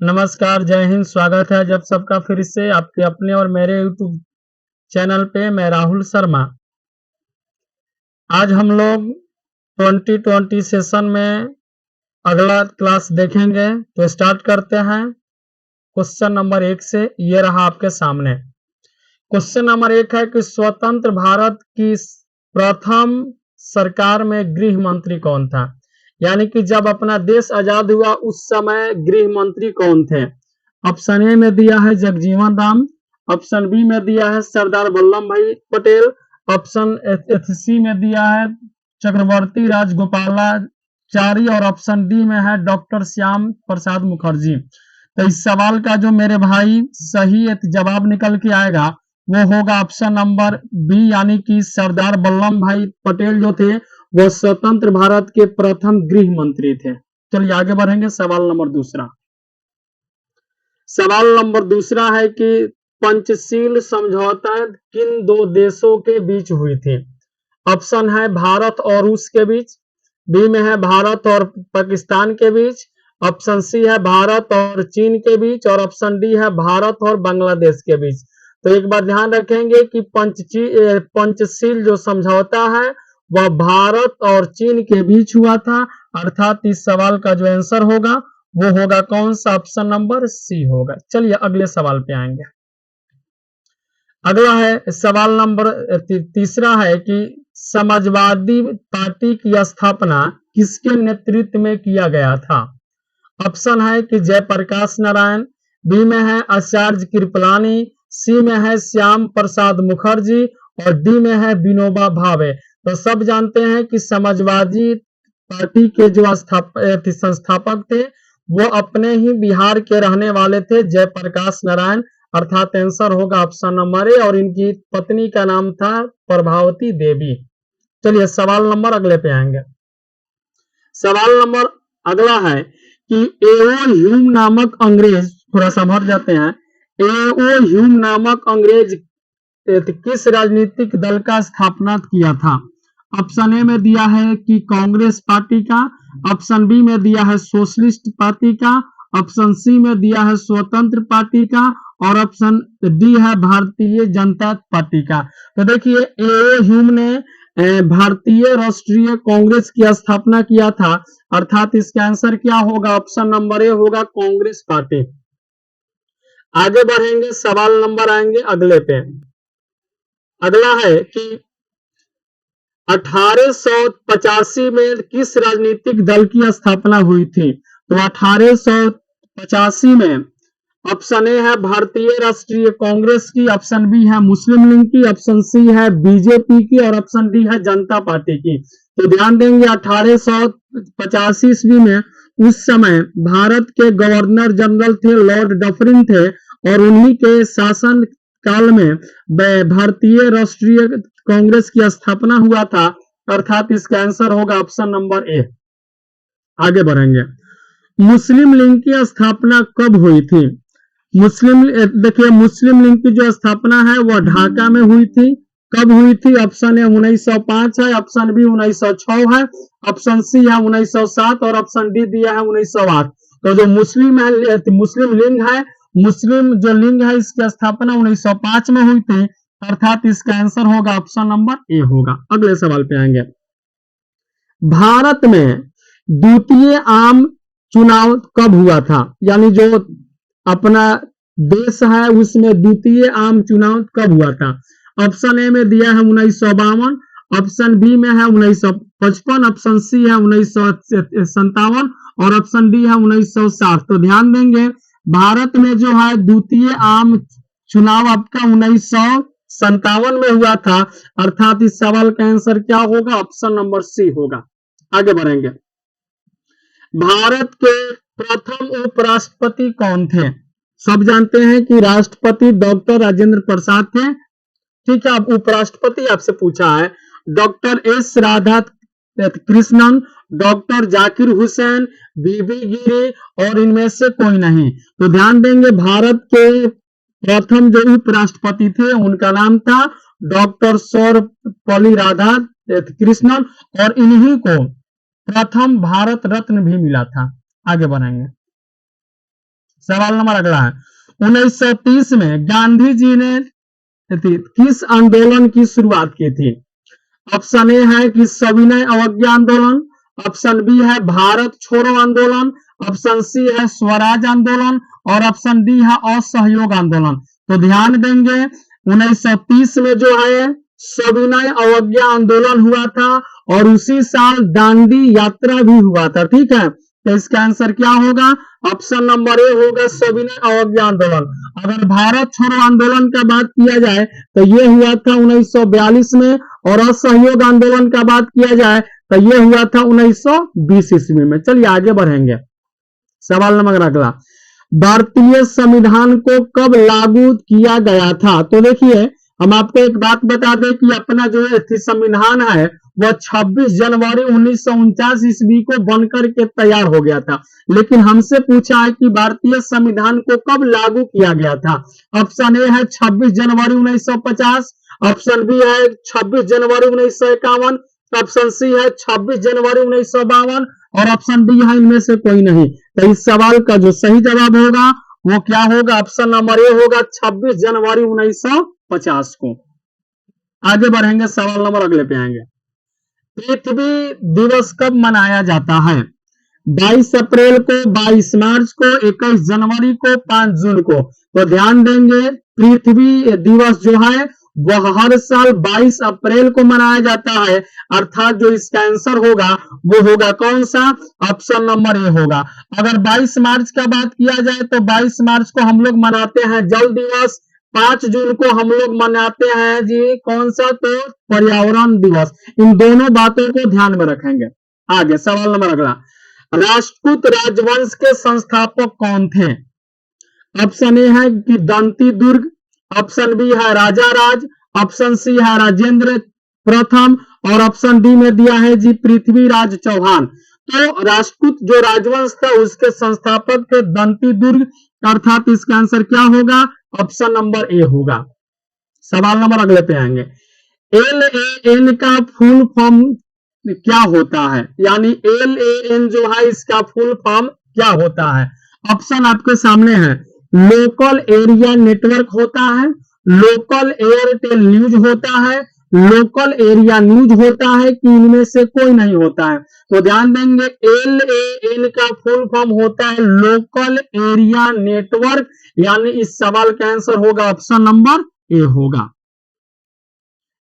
नमस्कार, जय हिंद। स्वागत है जब सबका फिर से आपके अपने और मेरे यूट्यूब चैनल पे। मैं राहुल शर्मा। आज हम लोग 2020 सेशन में अगला क्लास देखेंगे, तो स्टार्ट करते हैं क्वेश्चन नंबर 1 से। ये रहा आपके सामने। क्वेश्चन नंबर 1 है कि स्वतंत्र भारत की प्रथम सरकार में गृह मंत्री कौन था? यानी कि जब अपना देश आजाद हुआ उस समय गृह मंत्री कौन थे? ऑप्शन ए में दिया है जगजीवन राम, ऑप्शन बी में दिया है सरदार वल्लभ भाई पटेल, ऑप्शन सी में दिया है चक्रवर्ती राजगोपालाचारी और ऑप्शन डी में है डॉक्टर श्याम प्रसाद मुखर्जी। तो इस सवाल का जो मेरे भाई सही जवाब निकल के आएगा वो होगा ऑप्शन नंबर बी, यानी कि सरदार वल्लभ भाई पटेल जो थे वो स्वतंत्र भारत के प्रथम गृह मंत्री थे। चलिए आगे बढ़ेंगे। सवाल नंबर दूसरा। सवाल नंबर दूसरा है कि पंचशील समझौता किन दो देशों के बीच हुई थी? ऑप्शन है भारत और रूस के बीच, बी में है भारत और पाकिस्तान के बीच, ऑप्शन सी है भारत और चीन के बीच और ऑप्शन डी है भारत और बांग्लादेश के बीच। तो एक बार ध्यान रखेंगे कि पंचशील जो समझौता है वह भारत और चीन के बीच हुआ था, अर्थात इस सवाल का जो आंसर होगा वो होगा कौन सा? ऑप्शन नंबर सी होगा। चलिए अगले सवाल पे आएंगे। अगला है सवाल नंबर तीसरा है कि समाजवादी पार्टी की स्थापना किसके नेतृत्व में किया गया था? ऑप्शन है कि जयप्रकाश नारायण, बी में है आचार्य कृपलानी, सी में है श्याम प्रसाद मुखर्जी और डी में है विनोबा भावे। तो सब जानते हैं कि समाजवादी पार्टी के जो संस्थापक थे वो अपने ही बिहार के रहने वाले थे, जयप्रकाश नारायण, अर्थात आंसर होगा ऑप्शन नंबर ए। और इनकी पत्नी का नाम था प्रभावती देवी। चलिए सवाल नंबर अगले पे आएंगे। सवाल नंबर अगला है कि एओ ह्यूम नामक अंग्रेज, थोड़ा समझ जाते हैं, एओ ह्यूम नामक अंग्रेज किस राजनीतिक दल का स्थापना किया था? ऑप्शन ए में दिया है कि कांग्रेस पार्टी का, ऑप्शन बी में दिया है सोशलिस्ट पार्टी का, ऑप्शन सी में दिया है स्वतंत्र पार्टी का और ऑप्शन डी है भारतीय जनता पार्टी का। तो देखिए एओ ह्यूम ने भारतीय राष्ट्रीय कांग्रेस की स्थापना किया था, अर्थात इसका आंसर क्या होगा? ऑप्शन नंबर ए होगा कांग्रेस पार्टी। आगे बढ़ेंगे, सवाल नंबर आएंगे अगले पे। अगला है कि 1885 में किस राजनीतिक दल की स्थापना हुई थी? तो 1885 में ऑप्शन ए है भारतीय राष्ट्रीय कांग्रेस की, ऑप्शन बी है मुस्लिम लीग की, ऑप्शन सी है बीजेपी की और ऑप्शन डी है जनता पार्टी की। तो ध्यान देंगे 1885 ईस्वी में उस समय भारत के गवर्नर जनरल थे लॉर्ड डफरिन थे और उन्हीं के शासन काल में भारतीय राष्ट्रीय कांग्रेस की स्थापना हुआ था, अर्थात इसका आंसर होगा ऑप्शन नंबर ए। आगे बढ़ेंगे। मुस्लिम लीग की स्थापना कब हुई थी? देखिए मुस्लिम लीग की जो स्थापना है वह ढाका में हुई थी। कब हुई थी? ऑप्शन ए 1905 है, ऑप्शन बी 1906 है, ऑप्शन सी है 1907 और ऑप्शन डी दिया है 1908। तो जो मुस्लिम लीग है, मुस्लिम जो लीग है इसकी स्थापना 1905 में हुई थी, अर्थात इसका आंसर होगा ऑप्शन नंबर ए होगा। अगले सवाल पे आएंगे। भारत में द्वितीय आम चुनाव कब हुआ था? यानी जो अपना देश है उसमें द्वितीय आम चुनाव कब हुआ था? ऑप्शन ए में दिया है 1952, ऑप्शन बी में है 1955, ऑप्शन सी है 1957 और ऑप्शन डी है 1960। तो ध्यान देंगे भारत में जो है द्वितीय आम चुनाव आपका 1957 में हुआ था, अर्थात इस सवाल का आंसर क्या होगा? ऑप्शन नंबर सी होगा। आगे बढ़ेंगे। भारत के प्रथम उपराष्ट्रपति कौन थे? सब जानते हैं कि राष्ट्रपति डॉक्टर राजेंद्र प्रसाद थे। ठीक है, अब उपराष्ट्रपति आपसे पूछा है doctor S Radhakrishnan, doctor Zakir Hussain, बीबी गिरी और इनमें से कोई नहीं। तो ध्यान देंगे भारत के प्रथम जो उपराष्ट्रपति थे उनका नाम था डॉक्टर सर्वपल्ली राधा कृष्णन और इन्हीं को प्रथम भारत रत्न भी मिला था। आगे बढ़ेंगे। सवाल नंबर अगला है, 1930 में गांधी जी ने किस आंदोलन की शुरुआत की थी? ऑप्शन ए है कि सविनय अवज्ञा आंदोलन, ऑप्शन बी है भारत छोड़ो आंदोलन, ऑप्शन सी है स्वराज आंदोलन और ऑप्शन डी है असहयोग आंदोलन। तो ध्यान देंगे 1930 में जो है सविनय अवज्ञा आंदोलन हुआ था और उसी साल दांडी यात्रा भी हुआ था। ठीक है, तो इसका आंसर क्या होगा? ऑप्शन नंबर ए होगा सविनय अवज्ञा आंदोलन। अगर भारत छोड़ो आंदोलन का बात किया जाए तो ये हुआ था 1942 में और असहयोग आंदोलन का बात किया जाए तो ये हुआ था 1920 ईस्वी में। चलिए आगे बढ़ेंगे। सवाल नंबर अगला, भारतीय संविधान को कब लागू किया गया था? तो देखिए हम आपको एक बात बता दें कि अपना जो संविधान है वह 26 जनवरी 1949 ईस्वी को बनकर के तैयार हो गया था, लेकिन हमसे पूछा है कि भारतीय संविधान को कब लागू किया गया था। ऑप्शन ए है 26 जनवरी 1950, ऑप्शन बी है 26 जनवरी 1951, ऑप्शन सी है 26 जनवरी 1952 और ऑप्शन डी है इनमें से कोई नहीं। तो इस सवाल का जो सही जवाब होगा वो क्या होगा? ऑप्शन नंबर ए होगा 26 जनवरी 1950 को। आगे बढ़ेंगे, सवाल नंबर अगले पे आएंगे। पृथ्वी दिवस कब मनाया जाता है? 22 अप्रैल को, 22 मार्च को, 21 जनवरी को, 5 जून को। तो ध्यान देंगे पृथ्वी दिवस जो है वह हर साल 22 अप्रैल को मनाया जाता है, अर्थात जो इसका आंसर होगा वो होगा कौन सा? ऑप्शन नंबर ए होगा। अगर 22 मार्च का बात किया जाए तो 22 मार्च को हम लोग मनाते हैं जल दिवस, 5 जून को हम लोग मनाते हैं जी कौन सा? तो पर्यावरण दिवस। इन दोनों बातों को ध्यान में रखेंगे। आगे सवाल नंबर अगला, राष्ट्रकूट राजवंश के संस्थापक कौन थे? ऑप्शन ए है कि दंती दुर्ग, ऑप्शन बी है राजा राज, ऑप्शन सी है राजेंद्र प्रथम और ऑप्शन डी में दिया है जी पृथ्वीराज चौहान। तो राष्ट्रकूट जो राजवंश था उसके संस्थापक थे दंती दुर्ग, अर्थात इसका आंसर क्या होगा? ऑप्शन नंबर ए होगा। सवाल नंबर अगले पे आएंगे। LAN का फुल फॉर्म क्या होता है? यानी LAN जो है इसका फुल फॉर्म क्या होता है? ऑप्शन आपके सामने है, लोकल एरिया नेटवर्क होता है, लोकल एयरटेल न्यूज होता है, लोकल एरिया न्यूज होता है कि इनमें से कोई नहीं होता है। तो ध्यान देंगे LAN का फुल फॉर्म होता है लोकल एरिया नेटवर्क, यानी इस सवाल का आंसर होगा ऑप्शन नंबर ए होगा।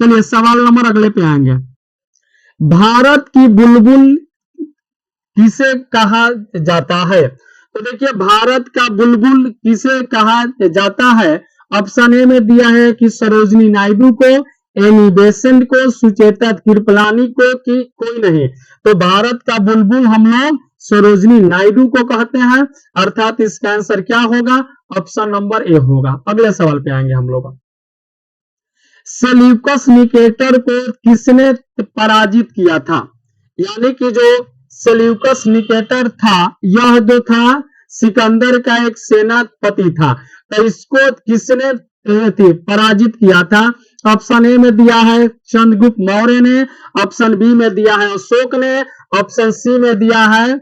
चलिए सवाल नंबर अगले पे आएंगे। भारत की बुलबुल किसे कहा जाता है? तो देखिए भारत का बुलबुल किसे कहा जाता है? ऑप्शन ए में दिया है कि सरोजनी नायडू को, एनी बेसेंट को, सुचेता कृपलानी को, कि कोई नहीं। तो भारत का बुलबुल हम लोग सरोजनी नायडू को कहते हैं, अर्थात इसका आंसर क्या होगा? ऑप्शन नंबर ए होगा। अगले सवाल पे आएंगे हम लोग। सेल्यूकस निकेटर को किसने पराजित किया था? यानी कि जो सेल्यूकस निकेटर था यह जो था सिकंदर का एक सेनापति था, तो इसको किसने पराजित किया था? ऑप्शन ए में दिया है चंद्रगुप्त मौर्य ने, ऑप्शन बी में दिया है अशोक ने, ऑप्शन सी में दिया है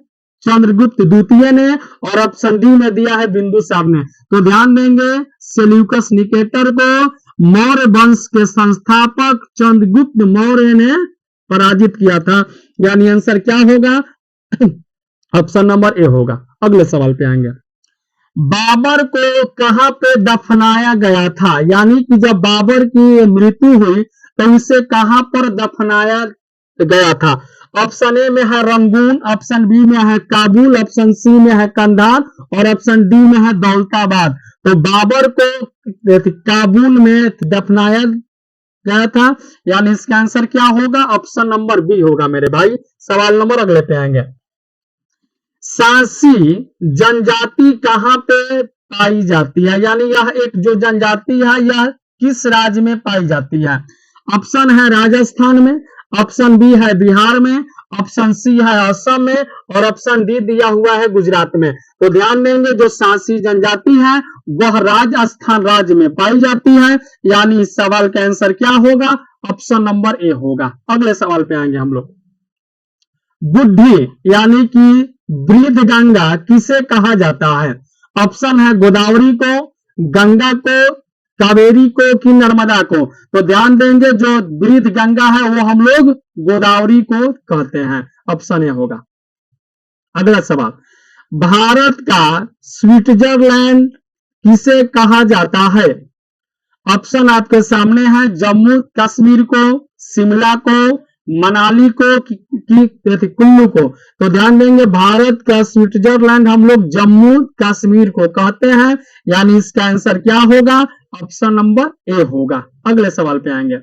चंद्रगुप्त द्वितीय ने और ऑप्शन डी में दिया है बिंदुसार ने। तो ध्यान देंगे सेल्यूकस निकेटर को मौर्य वंश के संस्थापक चंद्रगुप्त मौर्य ने पराजित किया था, यानी आंसर क्या होगा? ऑप्शन नंबर ए होगा। अगले सवाल पे आएंगे। बाबर को कहां पे दफनाया गया था? यानी कि जब बाबर की मृत्यु हुई तो उसे कहां पर दफनाया गया था? ऑप्शन ए में है रंगून, ऑप्शन बी में है काबुल, ऑप्शन सी में है कंधार और ऑप्शन डी में है दौलताबाद। तो बाबर को काबुल में दफनाया गया था, यानी इसका आंसर क्या होगा? ऑप्शन नंबर बी होगा मेरे भाई। सवाल नंबर अगले पे आएंगे। सांसी जनजाति कहां पे पाई जाती है? यानी यह एक जो जनजाति है यह किस राज्य में पाई जाती है? ऑप्शन है राजस्थान में, ऑप्शन बी है बिहार में, ऑप्शन सी है असम में और ऑप्शन डी दिया हुआ है गुजरात में। तो ध्यान देंगे जो सांसी जनजाति है वह राजस्थान राज्य में पाई जाती है, यानी इस सवाल का आंसर क्या होगा? ऑप्शन नंबर ए होगा। अगले सवाल पे आएंगे हम लोग। बुद्धि यानी कि वृद्ध गंगा किसे कहा जाता है? ऑप्शन है गोदावरी को, गंगा को, कावेरी को कि नर्मदा को। तो ध्यान देंगे जो वृद्ध गंगा है वो हम लोग गोदावरी को कहते हैं, ऑप्शन ए होगा। अगला सवाल, भारत का स्विट्जरलैंड किसे कहा जाता है? ऑप्शन आपके सामने है, जम्मू कश्मीर को, शिमला को, मनाली को कि कुल्लू को। तो ध्यान देंगे भारत का स्विट्जरलैंड हम लोग जम्मू कश्मीर को कहते हैं, यानी इसका आंसर क्या होगा? ऑप्शन नंबर ए होगा। अगले सवाल पे आएंगे,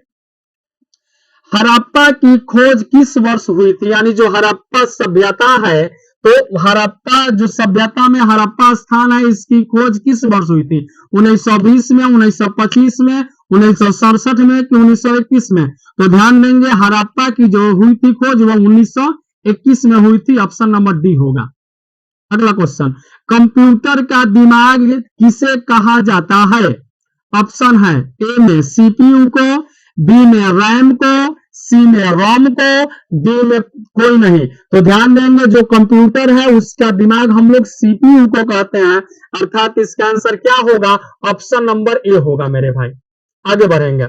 हड़प्पा की खोज किस वर्ष हुई थी? यानी जो हड़प्पा सभ्यता है, तो हड़प्पा जो सभ्यता में हड़प्पा स्थान है, इसकी खोज किस वर्ष हुई थी? 1920 में, 1925 में, 1967 में कि 1921 में? तो ध्यान देंगे हड़प्पा की जो हुई थी खोज वह 1921 में हुई थी, ऑप्शन नंबर डी होगा। अगला क्वेश्चन, कंप्यूटर का दिमाग किसे कहा जाता है? ऑप्शन है, ए में सीपीयू को, बी में रैम को, सी में रोम को, डी में कोई नहीं। तो ध्यान देंगे जो कंप्यूटर है उसका दिमाग हम लोग सीपीयू को कहते हैं, अर्थात इसका आंसर क्या होगा? ऑप्शन नंबर ए होगा मेरे भाई। आगे बढ़ेंगे,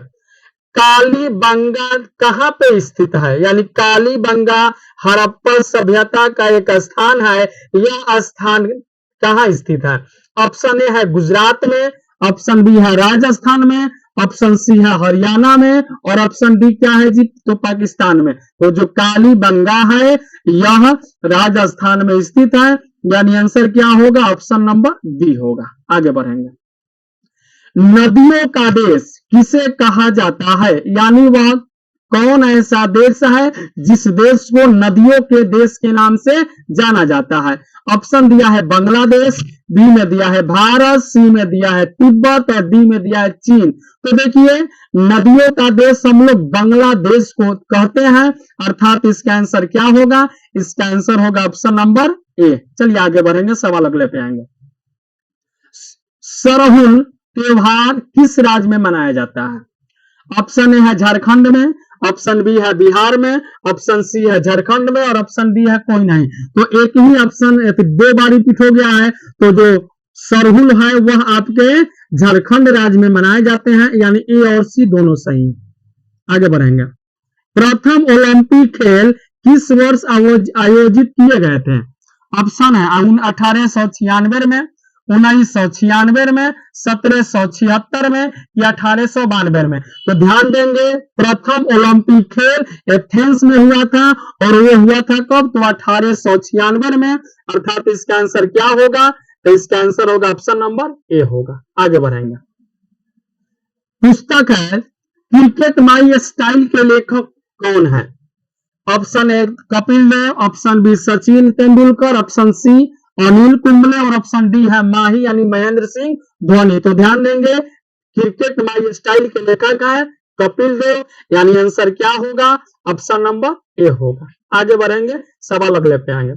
कालीबंगा कहां पे स्थित है? यानी कालीबंगा हड़प्पा सभ्यता का एक स्थान है, यह स्थान कहां स्थित है? ऑप्शन ए है गुजरात में, ऑप्शन बी है राजस्थान में, ऑप्शन सी है हरियाणा में, और ऑप्शन डी क्या है जी? तो पाकिस्तान में। तो जो कालीबंगा है यह राजस्थान में स्थित है, यानी आंसर क्या होगा? ऑप्शन नंबर डी होगा। आगे बढ़ेंगे, नदियों का देश किसे कहा जाता है? यानी वह कौन ऐसा देश है जिस देश को नदियों के देश के नाम से जाना जाता है? ऑप्शन दिया है बांग्लादेश, बी में दिया है भारत, सी में दिया है तिब्बत और डी में दिया है चीन। तो देखिए नदियों का देश हम लोग बांग्लादेश को कहते हैं, अर्थात इसका आंसर क्या होगा? इसका आंसर होगा ऑप्शन नंबर ए। चलिए आगे बढ़ेंगे, सवाल अगले पे आएंगे, सरहुल त्योहार किस राज्य में मनाया जाता है? ऑप्शन ए है झारखंड में, ऑप्शन बी है बिहार में, ऑप्शन सी है झारखंड में और ऑप्शन डी है कोई नहीं। तो एक ही ऑप्शन दो बार रिपीट हो गया है, तो जो सरहुल है वह आपके झारखंड राज्य में मनाए जाते हैं, यानी ए और सी दोनों सही। आगे बढ़ेंगे, प्रथम ओलंपिक खेल किस वर्ष आयोजित किए गए थे? ऑप्शन है 1896 में, 1996 में, 1776 में या 1892 में। तो ध्यान देंगे प्रथम ओलंपिक खेल एथेंस में हुआ था, और वो हुआ था कब? तो 1896 में, अर्थात इसका आंसर क्या होगा? तो इसका आंसर होगा ऑप्शन नंबर ए होगा। आगे बढ़ेंगे, पुस्तक है क्रिकेट माई स्टाइल के लेखक कौन है? Option A Kapil Dev, option B Sachin Tendulkar, option C Anil Kumble और ऑप्शन डी है माही यानी महेंद्र सिंह धोनी। तो ध्यान देंगे क्रिकेट माई स्टाइल के लेखक है कपिल देव, यानी आंसर क्या होगा? ऑप्शन नंबर ए होगा। आगे बढ़ेंगे, सवाल अगले पे आएंगे,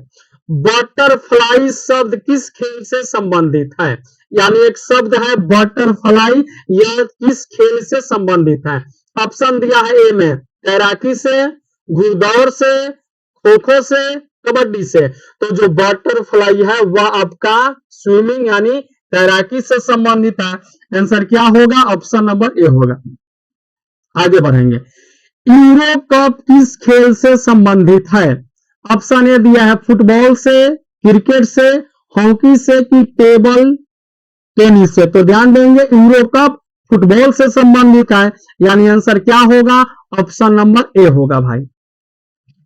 बटरफ्लाई शब्द किस खेल से संबंधित है? यानी एक शब्द है बटरफ्लाई, यह किस खेल से संबंधित है? ऑप्शन दिया है ए में तैराकी से, घुड़दौड़ से, खो खो से, कबड्डी से। तो जो बटरफ्लाई है वह आपका स्विमिंग यानी तैराकी से संबंधित है, आंसर क्या होगा? ऑप्शन नंबर ए होगा। आगे बढ़ेंगे, यूरो कप किस खेल से संबंधित है? ऑप्शन ए दिया है फुटबॉल से, क्रिकेट से, हॉकी से कि टेबल टेनिस से। तो ध्यान देंगे यूरो कप फुटबॉल से संबंधित है, यानी आंसर क्या होगा? ऑप्शन नंबर ए होगा भाई।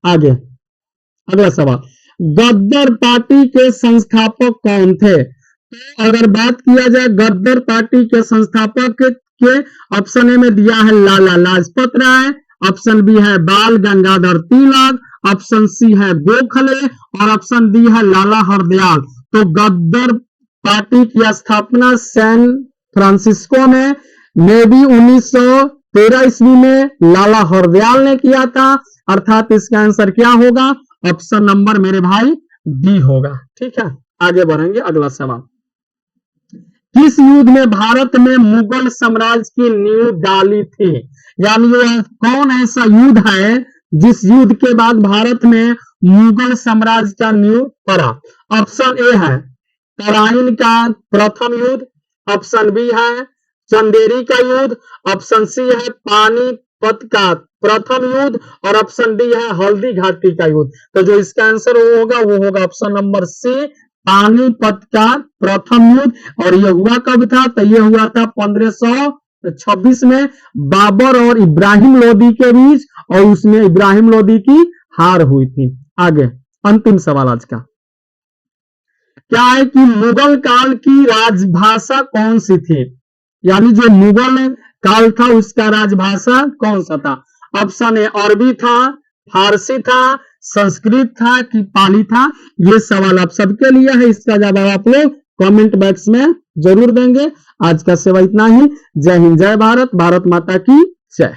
आगे अगला सवाल, गद्दर पार्टी के संस्थापक कौन थे? तो अगर बात किया जाए गद्दर पार्टी के संस्थापक के, ऑप्शन ए में दिया है लाला लाजपत राय, ऑप्शन बी है बाल गंगाधर तिलक, ऑप्शन सी है गोखले और ऑप्शन डी है लाला हरदयाल। तो गद्दर पार्टी की स्थापना सैन फ्रांसिस्को में मे बी 1913 ईस्वी में लाला हरदयाल ने किया था, अर्थात इसका आंसर क्या होगा? ऑप्शन नंबर मेरे भाई डी होगा। ठीक है, आगे बढ़ेंगे, अगला सवाल, किस युद्ध में भारत में मुगल साम्राज्य की नींव डाली थी? यानी वह कौन ऐसा युद्ध है जिस युद्ध के बाद भारत में मुगल साम्राज्य का नींव पड़ा? ऑप्शन ए है तराइन का प्रथम युद्ध, ऑप्शन बी है चंदेरी का युद्ध, ऑप्शन सी है पानीपत का प्रथम युद्ध और ऑप्शन डी है हल्दी घाटी का युद्ध। तो जो इसका आंसर वो होगा ऑप्शन नंबर सी, पानीपत का प्रथम युद्ध। और यह हुआ कब था? तो यह हुआ था 1526 में बाबर और इब्राहिम लोदी के बीच, और उसमें इब्राहिम लोदी की हार हुई थी। आगे अंतिम सवाल आज का क्या है कि मुगल काल की राजभाषा कौन सी थी? यानी जो मुगल काल था उसका राजभाषा कौन सा था? ऑप्शन ए अरबी था, फारसी था, संस्कृत था कि पाली था? ये सवाल आप सबके लिए है, इसका जवाब आप लोग कमेंट बॉक्स में जरूर देंगे। आज का सेवा इतना ही। जय हिंद, जय भारत, भारत माता की जय।